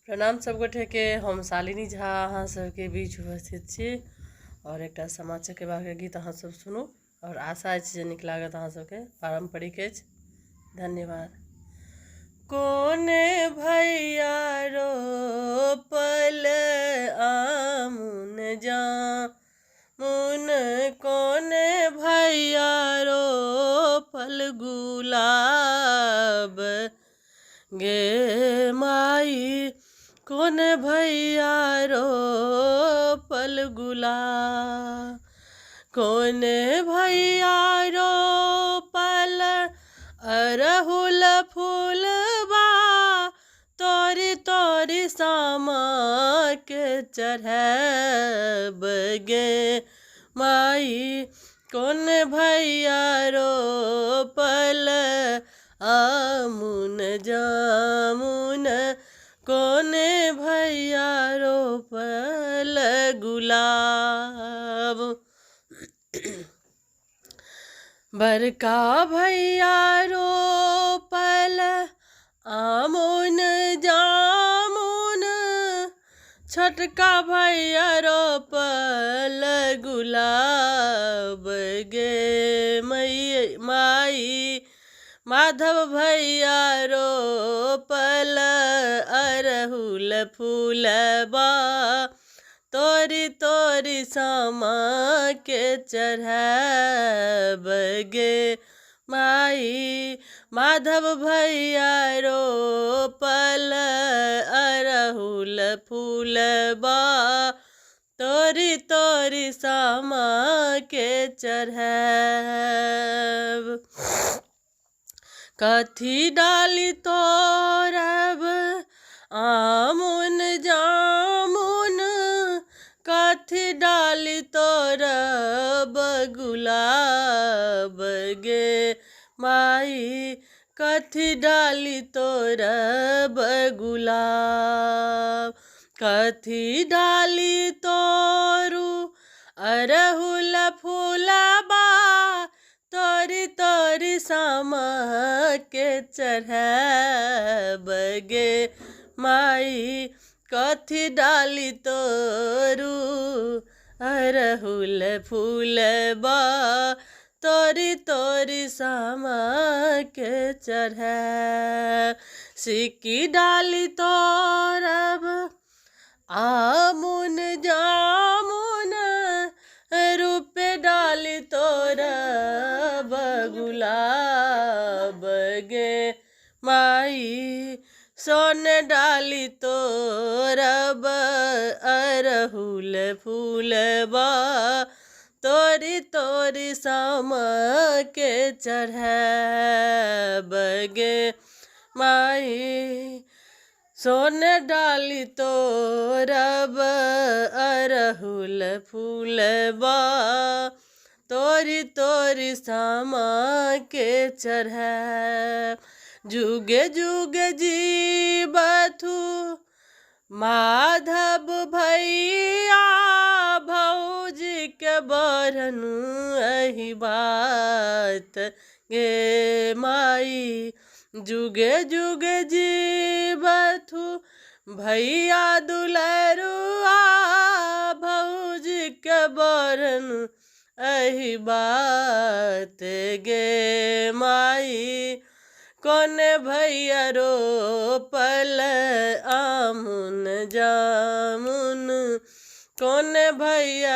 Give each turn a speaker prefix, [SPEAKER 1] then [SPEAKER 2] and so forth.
[SPEAKER 1] प्रणाम सब गोटे के। हम शालिनी झा अहाँ सबके बीच उपस्थित छी और एक सामा चकेबा के गीत अहाँ सब सुनू और आशा अछि जे नीक लागत अहाँ सबके। पारंपरिक अछि। धन्यवाद। कोने भैया रोपल आमुन जामुन, कोने भैया रोपल गुलाब, गे माई कौन भैया रोपल गुलाब, कौन भैया रोपल अरहुल फूलबा, तोरी तोरी सामा के चढ़ब, गे माई कौन भैया रोपल आमुन जामुन, कोने भैया रोपल गुलाब। बड़का भैया रोपल आमुन जामुन, छोटका भैया रोपल गुलाब, गे माई माधव भैया रोपल अरहुल फूलबा, तोरी तोरी सामा के चढ़ब, गे माई माधव भैया रोपल अरहुल फूलबा, तोरी तोरी सामा के चढ़ब। कथी डाली तोरब आमुन जामुन, कथी डाली तोरब गुलाब, गे माई कथी डाली तोरब गुलाब, कथी डाली तोरू अरहुल फूलबा, तोरी तोरी सामा के चढ़ब, गे माई कथी डाली तोरू अरहुल फूलबा, तोरी तोरी सामा के चढ़ब। सिक्की डाली तोरब आमुन जामुन, रूपे डाली तोरब गुलाब, गे माई सोन डाली तोरब अरहुल फूलबा, तोरी तोरी सामा के चढ़ब, गे माई सोन डाली तोरब अरहुल फूलबा, तोरी तोरी सामा के चढ़ब। जुगे जुगे जीवथु माधव भैया, भौजी के बरनु एही बात, गे माई जुगे जुगे जीवथु भैया दुलरुआ, भौजी के बरनु एही बात, गे माई कौन भैया रोपल आमुन जामुन, कौन भैया